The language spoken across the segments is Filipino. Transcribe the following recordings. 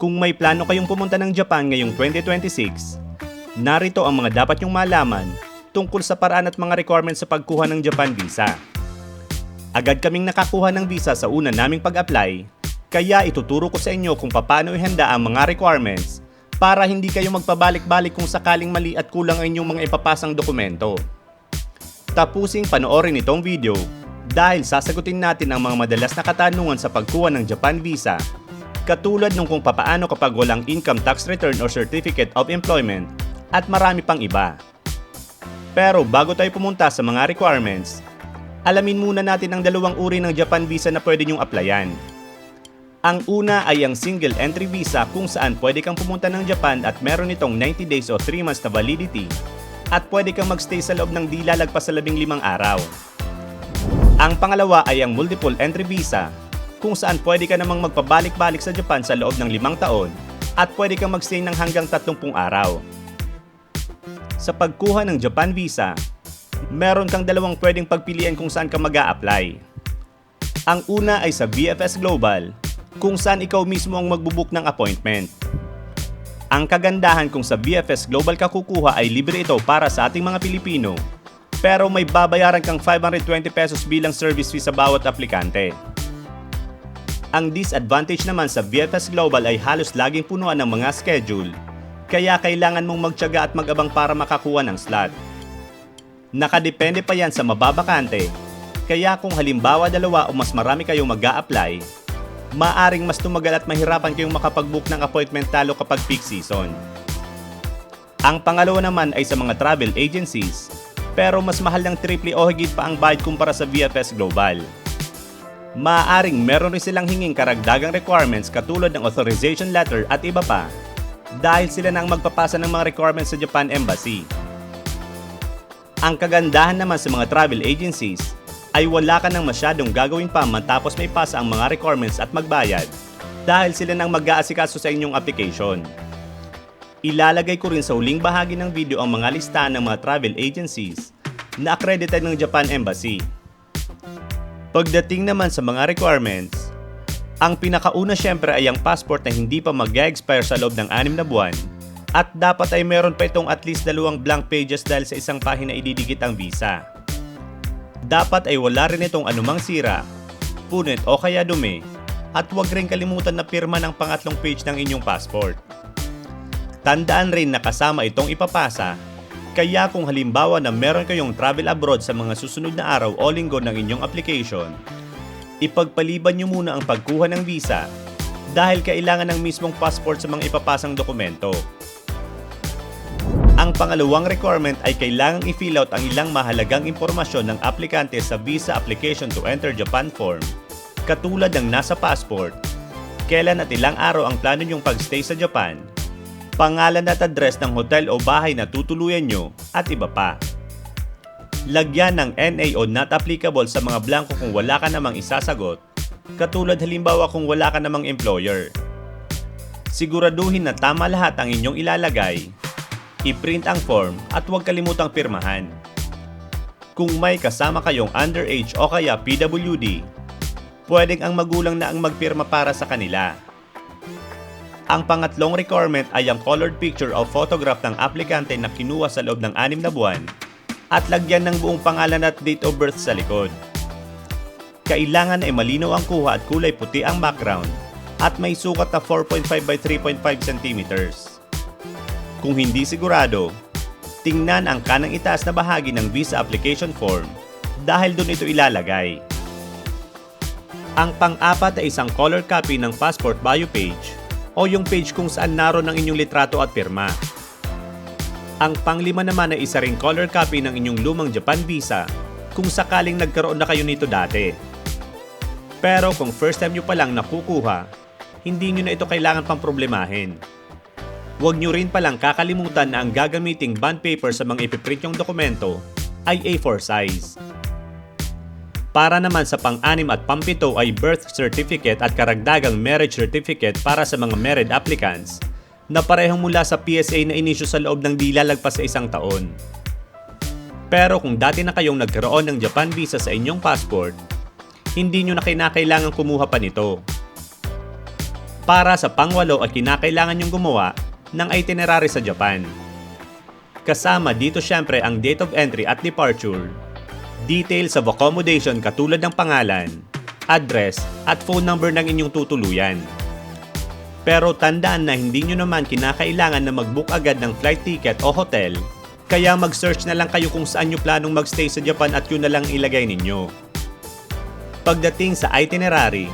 Kung may plano kayong pumunta ng Japan ngayong 2026, narito ang mga dapat nyong malaman tungkol sa paraan at mga requirements sa pagkuha ng Japan visa. Agad kaming nakakuha ng visa sa una naming pag-apply, kaya ituturo ko sa inyo kung paano ihanda ang mga requirements para hindi kayo magpabalik-balik kung sakaling mali at kulang ang inyong mga ipapasang dokumento. Tapusing panoorin itong video dahil sasagutin natin ang mga madalas na katanungan sa pagkuha ng Japan visa, katulad nung kung papaano kapag walang income tax return or certificate of employment at marami pang iba. Pero bago tayo pumunta sa mga requirements, alamin muna natin ang dalawang uri ng Japan visa na pwede nyong applyan. Ang una ay ang single entry visa kung saan pwede kang pumunta ng Japan at meron itong 90 days o 3 months na validity at pwede kang magstay sa loob ng di lalagpas sa 15 araw. Ang pangalawa ay ang multiple entry visa kung saan pwede ka namang magpabalik-balik sa Japan sa loob ng 5 taon at pwede kang magstay ng hanggang 30 araw. Sa pagkuha ng Japan visa, meron kang dalawang pwedeng pagpilian kung saan ka mag-a-apply. Ang una ay sa VFS Global, kung saan ikaw mismo ang magbubook ng appointment. Ang kagandahan kung sa VFS Global ka kukuha ay libre ito para sa ating mga Pilipino, pero may babayaran kang 520 pesos bilang service fee sa bawat aplikante. Ang disadvantage naman sa VFS Global ay halos laging punuan ng mga schedule, kaya kailangan mong magtiyaga at mag-abang para makakuha ng slot. Nakadepende pa yan sa mababakante, kaya kung halimbawa 2 o mas marami kayong mag-a-apply, maaring mas tumagal at mahirapan kayong makapag-book ng appointment talo kapag peak season. Ang pangalawa naman ay sa mga travel agencies, pero mas mahal ng triple o higit pa ang bayad kumpara sa VFS Global. Maaring meron rin silang hinging karagdagang requirements katulad ng authorization letter at iba pa, dahil sila na ang magpapasa ng mga requirements sa Japan Embassy. Ang kagandahan naman sa mga travel agencies ay wala ka nang masyadong gagawin pa matapos may pasa ang mga requirements at magbayad, dahil sila nang mag-aasikaso sa inyong application. Ilalagay ko rin sa huling bahagi ng video ang mga listahan ng mga travel agencies na accredited ng Japan Embassy. Pagdating naman sa mga requirements, ang pinakauna syempre ay ang passport na hindi pa mag-expire sa loob ng 6 na buwan at dapat ay meron pa itong at least 2 blank pages dahil sa isang pahina ididikit ang visa. Dapat ay wala rin itong anumang sira, punit o kaya dumi at huwag rin kalimutan na pirma ng pangatlong page ng inyong passport. Tandaan rin na kasama itong ipapasa, kaya kung halimbawa na meron kayong travel abroad sa mga susunod na araw o linggo ng inyong application, ipagpaliban nyo muna ang pagkuha ng visa dahil kailangan ng mismong passport sa mga ipapasang dokumento. Ang pangalawang requirement ay kailangang i-fill out ang ilang mahalagang impormasyon ng aplikante sa Visa Application to Enter Japan form, katulad ng nasa passport, kailan at ilang araw ang plano nyong pagstay sa Japan, pangalan at address ng hotel o bahay na tutuluyan nyo, at iba pa. Lagyan ng NA o not applicable sa mga blanko kung wala ka namang isasagot, katulad halimbawa kung wala ka namang employer. Siguraduhin na tama lahat ang inyong ilalagay, i-print ang form at huwag kalimutang pirmahan. Kung may kasama kayong underage o kaya PWD, pwedeng ang magulang na ang magpirma para sa kanila. Ang pangatlong requirement ay ang colored picture o photograph ng aplikante na kinuha sa loob ng 6 na buwan at lagyan ng buong pangalan at date of birth sa likod. Kailangan ay malinaw ang kuha at kulay puti ang background at may sukat na 4.5 by 3.5 cm. Kung hindi sigurado, tingnan ang kanang itaas na bahagi ng visa application form dahil doon ito ilalagay. Ang pang-apat ay isang color copy ng passport bio page o yung page kung saan naroon ang inyong litrato at pirma. Ang pang-5 naman ay isa ring color copy ng inyong lumang Japan visa kung sakaling nagkaroon na kayo nito dati. Pero kung first time nyo pa lang nakukuha, hindi nyo na ito kailangan pang problemahin. Huwag nyo rin palang kakalimutan na ang gagamiting bond paper sa mga ipiprint yung dokumento ay A4 size. Para naman sa pang-6 at pang-7 ay birth certificate at karagdagang marriage certificate para sa mga married applicants na parehong mula sa PSA na inisyu sa loob ng di lalagpas sa 1 taon. Pero kung dati na kayong nagkaroon ng Japan visa sa inyong passport, hindi nyo na kinakailangan kumuha pa nito. Para sa pangwalo ay kinakailangan nyong gumawa ng itinerary sa Japan. Kasama dito syempre ang date of entry at departure, details of accommodation katulad ng pangalan, address at phone number ng inyong tutuluyan. Pero tandaan na hindi nyo naman kinakailangan na mag-book agad ng flight ticket o hotel, kaya mag-search na lang kayo kung saan nyo planong magstay sa Japan at yun na lang ilagay ninyo. Pagdating sa itinerary,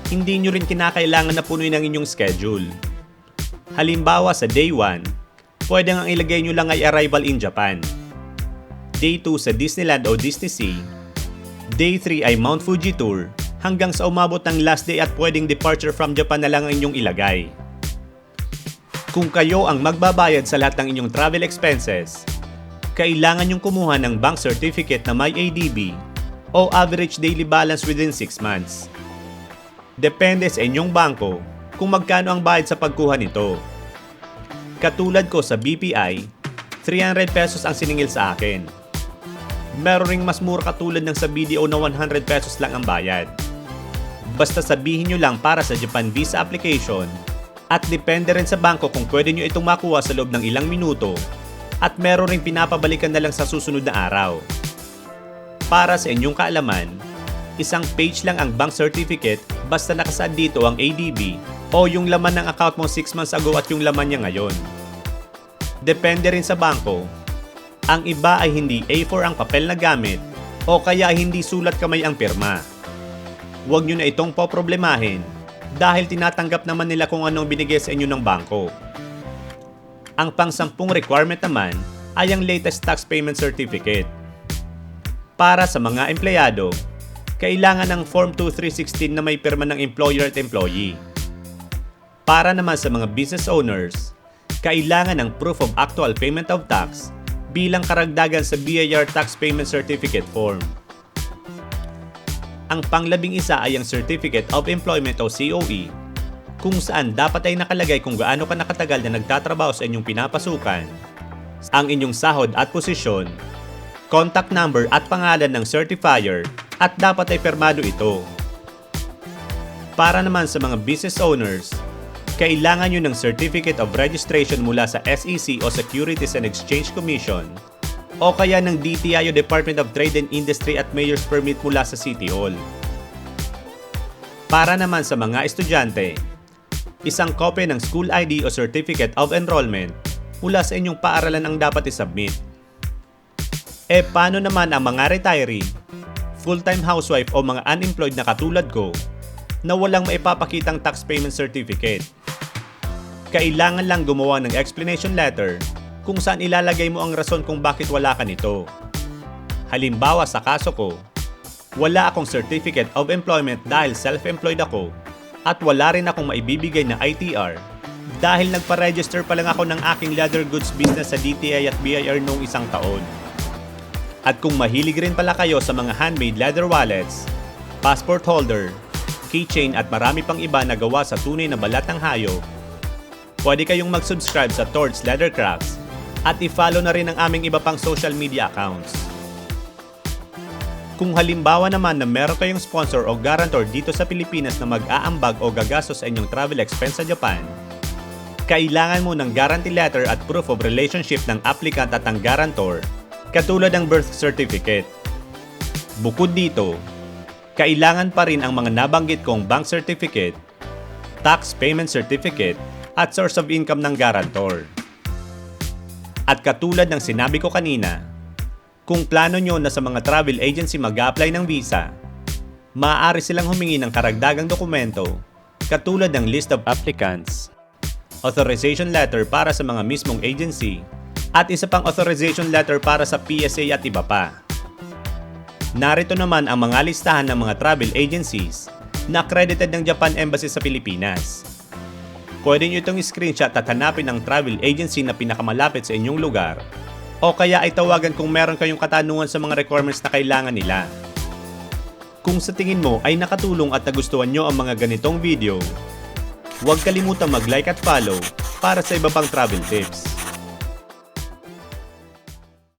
hindi nyo rin kinakailangan na punuin ang inyong schedule. Halimbawa sa day 1, pwede ang ilagay nyo lang ay arrival in Japan. Day 2 sa Disneyland o Disney Sea. Day 3 ay Mount Fuji Tour hanggang sa umabot ng last day at pwedeng departure from Japan na lang ang inyong ilagay. Kung kayo ang magbabayad sa lahat ng inyong travel expenses, kailangan nyong kumuha ng bank certificate na may ADB o average daily balance within 6 months. Depende sa inyong bangko kung magkano ang bayad sa pagkuha nito. Katulad ko sa BPI, 300 pesos ang siningil sa akin. Meron ring mas mura katulad ng sa BDO na 100 pesos lang ang bayad. Basta sabihin nyo lang para sa Japan visa application at depende rin sa bangko kung pwede nyo itong makuha sa loob ng ilang minuto at meron ring pinapabalikan na lang sa susunod na araw. Para sa inyong kaalaman, isang page lang ang bank certificate basta nakasaad dito ang ADB o yung laman ng account mo 6 months ago at yung laman niya ngayon. Depende rin sa bangko. Ang iba ay hindi A4 ang papel na gamit o kaya hindi sulat kamay ang pirma. Huwag nyo na itong poproblemahin dahil tinatanggap naman nila kung anong binigay sa inyo ng bangko. Ang pang-10 requirement naman ay ang latest tax payment certificate. Para sa mga empleyado, kailangan ng Form 2316 na may pirma ng employer at employee. Para naman sa mga business owners, kailangan ng proof of actual payment of tax bilang karagdagan sa BIR Tax Payment Certificate Form. Ang pang-11 ay ang Certificate of Employment o COE, kung saan dapat ay nakalagay kung gaano ka nakatagal na nagtatrabaho sa inyong pinapasukan, ang inyong sahod at posisyon, contact number at pangalan ng certifier at dapat ay pirmado ito. Para naman sa mga business owners, kailangan nyo ng Certificate of Registration mula sa SEC o Securities and Exchange Commission o kaya ng DTI o Department of Trade and Industry at Mayor's Permit mula sa City Hall. Para naman sa mga estudyante, isang kopya ng School ID o Certificate of Enrollment mula sa inyong paaralan ang dapat isubmit. Paano naman ang mga retiree, full-time housewife o mga unemployed na katulad ko na walang maipapakitang tax payment certificate? Kailangan lang gumawa ng explanation letter kung saan ilalagay mo ang rason kung bakit wala ka nito. Halimbawa sa kaso ko, wala akong Certificate of Employment dahil self-employed ako at wala rin akong maibibigay na ITR dahil nagpa-register pa lang ako ng aking leather goods business sa DTI at BIR noong isang taon. At kung mahilig rin pala kayo sa mga handmade leather wallets, passport holder, keychain at marami pang iba na gawa sa tunay na balat ng hayop, pwede kayong mag-subscribe sa Torts Leather Crafts at i-follow na rin ang aming iba pang social media accounts. Kung halimbawa naman na meron kayong sponsor o guarantor dito sa Pilipinas na mag-aambag o gagastos sa inyong travel expense sa Japan, kailangan mo ng guarantee letter at proof of relationship ng applicant at ang guarantor, katulad ng birth certificate. Bukod dito, kailangan pa rin ang mga nabanggit kong bank certificate, tax payment certificate, at source of income ng guarantor. At katulad ng sinabi ko kanina, kung plano nyo na sa mga travel agency mag-a-apply ng visa, maaari silang humingi ng karagdagang dokumento katulad ng list of applicants, authorization letter para sa mga mismong agency, at isa pang authorization letter para sa PSA at iba pa. Narito naman ang mga listahan ng mga travel agencies na accredited ng Japan Embassy sa Pilipinas. Pwede nyo itong screenshot at hanapin ang travel agency na pinakamalapit sa inyong lugar o kaya ay tawagan kung meron kayong katanungan sa mga requirements na kailangan nila. Kung sa tingin mo ay nakatulong at nagustuhan nyo ang mga ganitong video, huwag kalimutang mag-like at follow para sa iba pang travel tips.